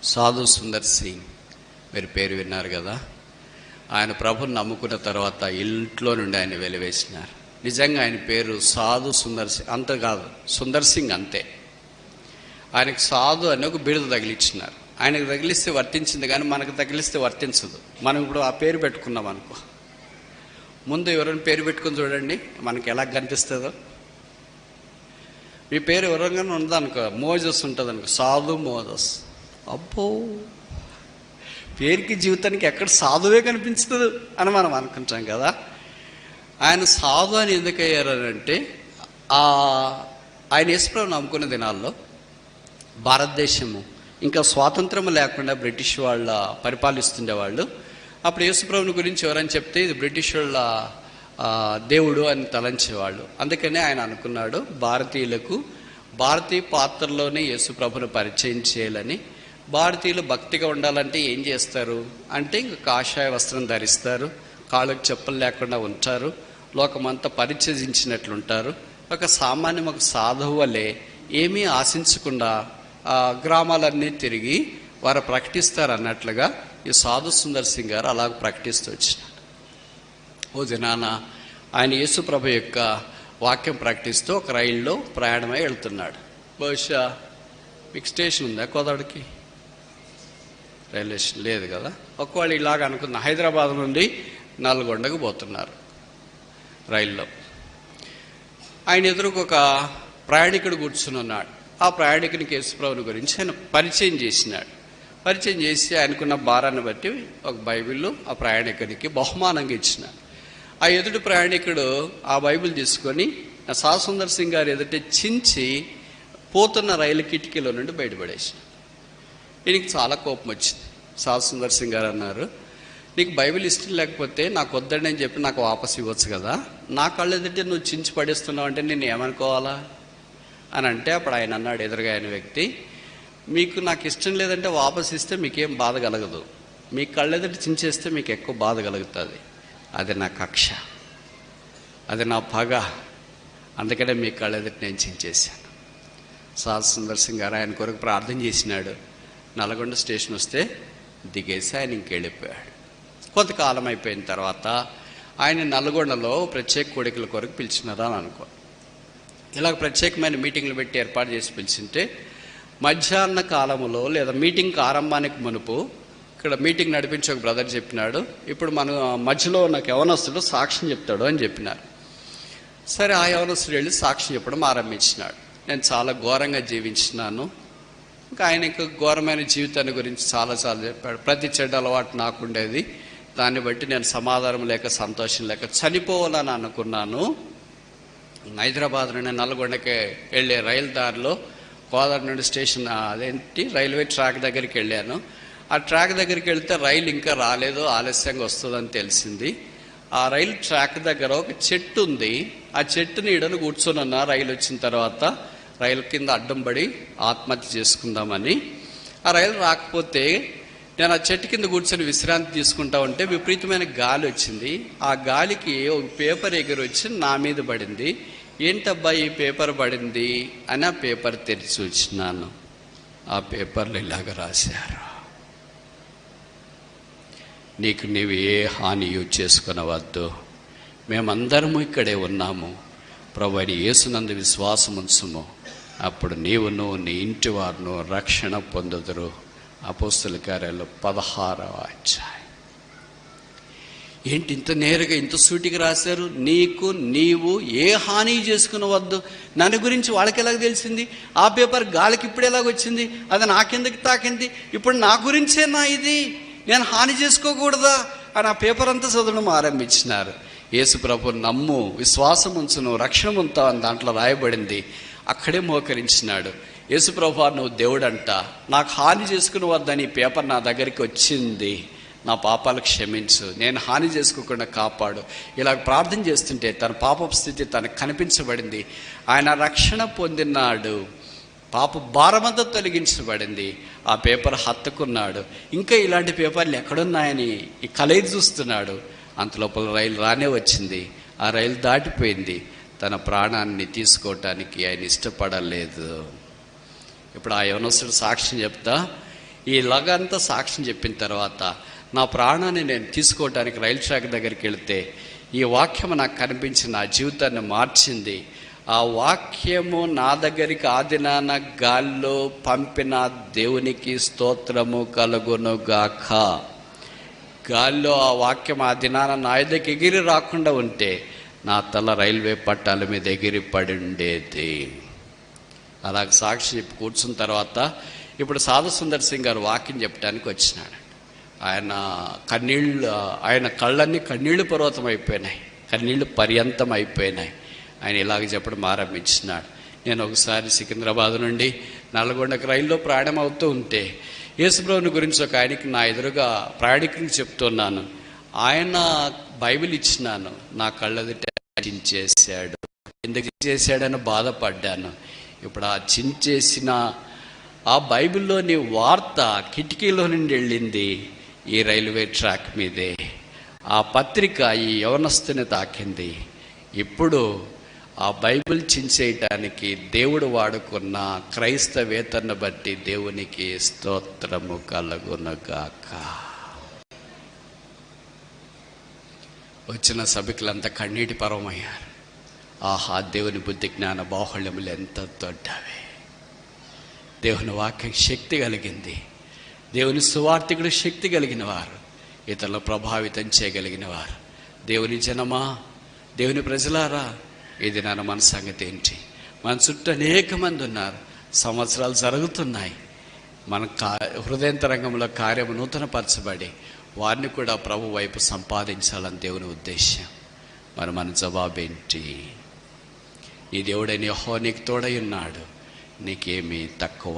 సాధు సుందర్ సింగ్ మీరు పేరు విన్నారు కదా. ఆయన ప్రభుని నమ్ముకున్న తర్వాత ఇంట్లో నుండి ఆయన వెలివేసినారు. నిజంగా ఆయన పేరు సాధు సుందర్ సింగ్ అంత కాదు, సుందర్ సింగ్ అంతే. ఆయనకు సాధు అని ఒక బిరుదు తగిలిచ్చినారు. ఆయనకు తగిలిస్తే వర్తించింది, కానీ మనకు తగిలిస్తే వర్తించదు. మనం ఇప్పుడు ఆ పేరు పెట్టుకున్నాం అనుకో, ముందు ఎవరైనా పేరు పెట్టుకుని చూడండి మనకి ఎలా కనిపిస్తుందో. మీ పేరు ఎవరైనా ఉందనుకో, మోజస్ ఉంటుంది అనుకో, సాధు మోజస్, అబ్బో పేరుకి జీవితానికి ఎక్కడ సాధువే కనిపించదు అని మనం అనుకుంటాం కదా. ఆయన సాధు అని ఎందుకు అయ్యారంటే, ఆయన యేసుప్రభువుని నమ్ముకున్న దినాల్లో భారతదేశము ఇంకా స్వాతంత్రం లేకుండా బ్రిటిష్ వాళ్ళ పరిపాలిస్తుండేవాళ్ళు. అప్పుడు యేసుప్రభుని గురించి ఎవరైనా చెప్తే ఇది బ్రిటిష్ వాళ్ళ దేవుడు అని తలంచేవాళ్ళు. అందుకనే ఆయన అనుకున్నాడు, భారతీయులకు భారతీయ పాత్రలోనే యేసుప్రభుని పరిచయం చేయాలని. భారతీయులు భక్తిగా ఉండాలంటే ఏం చేస్తారు అంటే, ఇంక కాషాయ వస్త్రం ధరిస్తారు, కాళ్ళకు చెప్పులు లేకుండా ఉంటారు, లోకమంతా పరిచయించినట్లుంటారు, ఒక సామాన్యం ఒక సాధువు వలె ఏమీ ఆశించకుండా గ్రామాలన్నీ తిరిగి వారు ప్రకటిస్తారు అన్నట్లుగా ఈ సాధు సుందర్ సింగ్ గారు అలాగ ప్రకటిస్తూ వచ్చినారు. ఓ దినాన ఆయన యేసుప్రభు యొక్క వాక్యం ప్రకటిస్తూ ఒక రైల్లో ప్రయాణమై వెళ్తున్నాడు. బహుశా మీకు స్టేషన్ ఉందా కోదాడికి? రైల్వే స్టేషన్ లేదు కదా. ఒకవేళ ఇలాగ అనుకున్న, హైదరాబాద్ నుండి నల్గొండకు పోతున్నారు రైల్లో. ఆయన ఎదురుకు ఒక ప్రయాణికుడు కూర్చుని ఉన్నాడు. ఆ ప్రయాణికునికి యేసుప్రభుని గురించి ఆయన పరిచయం చేసినాడు. పరిచయం చేసి ఆయనకున్న భారాన్ని బట్టి ఒక బైబిల్ ఆ ప్రయాణికునికి బహుమానంగా ఇచ్చినాడు. ఆ ఎదుటి ప్రయాణికుడు ఆ బైబిల్ తీసుకొని సాధు సుందర్ సింగ్ గారు ఎదుట చించి పోతున్న రైలు కిటికీలో నుండి బయటపడేసినాడు. ఈయనకి చాలా కోపం వచ్చింది. సాధు సుందర్ సింగ్ గారు అన్నారు, నీకు బైబిల్ ఇష్టం లేకపోతే నాకు వద్దండి అని చెప్పి నాకు వాపసు ఇవ్వచ్చు కదా, నా కళ్ళు ఎదుటే నువ్వు చించి పడేస్తున్నావు అంటే నేను ఏమనుకోవాలా అని అంటే, అప్పుడు ఆయన అన్నాడు, ఎదురుగా ఆయన వ్యక్తి, మీకు నాకు ఇష్టం లేదంటే వాపసు ఇస్తే మీకేం బాధ కలగదు, మీ కళ్ళెదుటి చించేస్తే మీకు ఎక్కువ బాధ కలుగుతుంది. అది నా కక్ష, అది నా పగ, అందుకనే మీ కళ్ళెదుటి నేను చించేశాను. సాధు సుందర్ సింగ్ గారు ఆయన కొరకు ప్రార్థన చేసినాడు. నల్గొండ స్టేషన్ వస్తే దిగేసి ఆయన ఇంకెళ్ళిపోయాడు. కొంతకాలం అయిపోయిన తర్వాత ఆయన నల్గొండలో ప్రత్యేక కోడికల కొరకు పిలిచినారా అని అనుకో. ఇలాగ ప్రత్యేకమైన మీటింగ్లు పెట్టి ఏర్పాటు చేసి పిలిచింటే, మధ్యాహ్న కాలంలో లేదా మీటింగ్ ఆరంభానికి మునుపు ఇక్కడ మీటింగ్ నడిపించి ఒక బ్రదర్ చెప్పినాడు, ఇప్పుడు మన మధ్యలో నాకు యవనస్తుడు సాక్ష్యం చెప్తాడు అని చెప్పినారు. సరే, ఆ యవనస్తుడు వెళ్ళి సాక్ష్యం చెప్పడం ఆరంభించినాడు. నేను చాలా ఘోరంగా జీవించినాను, ఇంకా ఆయనకు ఘోరమైన జీవితాన్ని గురించి చాలాసార్లు చెప్పాడు. ప్రతి చెడ్డ అలవాటు నాకుండేది, దాన్ని బట్టి నేను సమాధానం లేక సంతోషం లేక చనిపోవాలని అనుకున్నాను. హైదరాబాద్ నుండి నల్గొండకి వెళ్ళే రైలు దారిలో కోదాడ నుండి స్టేషన్ రైల్వే ట్రాక్ దగ్గరికి వెళ్ళాను. ఆ ట్రాక్ దగ్గరికి వెళ్తే రైలు ఇంకా రాలేదు, ఆలస్యంగా వస్తుందని తెలిసింది. ఆ రైలు ట్రాక్ దగ్గర ఒక చెట్టు ఉంది. ఆ చెట్టు నీడను కూర్చొని ఉన్నా. రైలు వచ్చిన తర్వాత రైలు కింద అడ్డం పడి ఆత్మహత్య చేసుకుందామని. ఆ రైలు రాకపోతే నేను ఆ చెట్టు కింద కూర్చొని విశ్రాంతి తీసుకుంటా ఉంటే విపరీతమైన గాలి వచ్చింది. ఆ గాలికి ఒక పేపర్ ఎగిరి వచ్చి నా మీద పడింది. ఏంటబ్బా ఈ పేపర్ పడింది అని ఆ పేపర్ తెరిచి వచ్చినాను. ఆ పేపర్లు ఇలాగ రాశారు, నీకు నీవు ఏ హాని చేసుకునవద్దు, మేమందరము ఇక్కడే ఉన్నాము, ప్రభువైన యేసునందు విశ్వాసం ఉంచుము, అప్పుడు నీవును నీ ఇంటి వారును రక్షణ పొందుదురు. అపోస్తల కార్యాలు 16వ అధ్యాయం. ఏంటి ఇంత నేరుగా ఇంత సూటిగా రాశారు? నీకు నీవు ఏ హాని చేసుకునవద్దు. నన్ను గురించి వాళ్ళకి ఎలాగ తెలిసింది? ఆ పేపర్ గాలికి ఇప్పుడు ఎలాగొచ్చింది? అది నాకెందుకు తాకింది? ఇప్పుడు నా గురించేనా ఇది? నేను హాని చేసుకోకూడదా అని ఆ పేపర్ అంతా చదవడం ఆరంభించినారు. యేసు ప్రభు నమ్ము, విశ్వాసం ఉంచును, రక్షణ పొందుతావు అని దాంట్లో రాయబడింది. అక్కడే మోకరించినాడు. యేసు ప్రభు, నువ్వు దేవుడంట, నాకు హాని చేసుకుని వద్దని పేపర్ నా దగ్గరికి వచ్చింది, నా పాపాలు క్షమించు, నేను హాని చేసుకోకుండా కాపాడు. ఇలా ప్రార్థన చేస్తుంటే తన పాప స్థితి తనకు కనిపించబడింది. ఆయన రక్షణ పొందినాడు, పాప భారమంతా తొలగించబడింది. ఆ పేపర్ హత్తుకున్నాడు. ఇంకా ఇలాంటి పేపర్లు ఎక్కడున్నాయని ఈ కలయి చూస్తున్నాడు. అంతలోపల రైలు రానే వచ్చింది. ఆ రైలు దాటిపోయింది. తన ప్రాణాన్ని తీసుకోవటానికి ఆయన ఇష్టపడలేదు. ఇప్పుడు ఆ యవనస్తుడు సాక్ష్యం చెప్తా, ఇలాగంతా సాక్ష్యం చెప్పిన తర్వాత నా ప్రాణాన్ని నేను తీసుకోవడానికి రైలు ట్రాక్ దగ్గరికి వెళితే ఈ వాక్యం నాకు కనిపించి నా జీవితాన్ని మార్చింది. ఆ వాక్యము నా దగ్గరికి ఆదినాన గాల్లో పంపిన దేవునికి స్తోత్రము కలుగునుగాక. గాల్లో ఆ వాక్యం ఆ దినాన నా దగ్గరికి ఎగిరి రాకుండా ఉంటే నా తల రైల్వే పట్టాల మీద ఎగిరి పడి ఉండేది. అలాగ సాక్షి చెప్పి కూర్చున్న తర్వాత ఇప్పుడు సాధు సుందర్ సింగ్ గారు వాక్యం చెప్పడానికి వచ్చినాడు. ఆయన కళ్ళన్నీ కన్నీళ్లు పర్వతం అయిపోయినాయి, కన్నీళ్లు పర్యంతం అయిపోయినాయి. ఆయన ఇలాగ చెప్పడం ఆరంభించినాడు. నేను ఒకసారి సికింద్రాబాద్ నుండి నల్గొండకు రైల్లో ప్రయాణం అవుతూ ఉంటే యేసుప్రభుని గురించి ఒక ఆయనకి నా ఎదురుగా ప్రయాణికునికి చెప్తున్నాను. ఆయన బైబిల్ ఇచ్చినాను, నా కళ్ళెదుట చించేశాడు. ఎందుకు చించేశాడని బాధపడ్డాను. ఇప్పుడు ఆ చించేసిన ఆ బైబిల్లోని వార్త కిటికీలో నుండి వెళ్ళింది ఈ రైల్వే ట్రాక్ మీదే. ఆ పత్రిక ఈ యవనస్తుని తాకింది. ఇప్పుడు ఆ బైబిల్ చించేయటానికి దేవుడు వాడుకున్న క్రైస్తవేతను బట్టి దేవునికి స్తోత్రము కలుగునుగాక. వచ్చిన సభికులంతా కన్నీటి పరమయ్యారు. ఆహా, దేవుని బుద్ధి జ్ఞాన బాహుళ్యములు ఎంత దొడ్డవే. దేవుని వాక్యం శక్తి కలిగింది. దేవుని సువార్తికుడు శక్తి కలిగిన వారు, ఇతరులను ప్రభావితం చేయగలిగిన వారు. దేవుని జనమా, దేవుని ప్రజలారా, ఇది మన సంగతి ఏంటి? మన చుట్టూ అనేక మంది ఉన్నారు. సంవత్సరాలు జరుగుతున్నాయి. మన హృదయంతరంగంలో కార్యము నూతనపరచబడి వారిని కూడా ప్రభు వైపు సంపాదించాలని దేవుని ఉద్దేశం. మరి మన జవాబేంటి? ఈ దేవుడైన యెహోవా నీకు తోడై ఉన్నాడు, నీకేమీ తక్కువ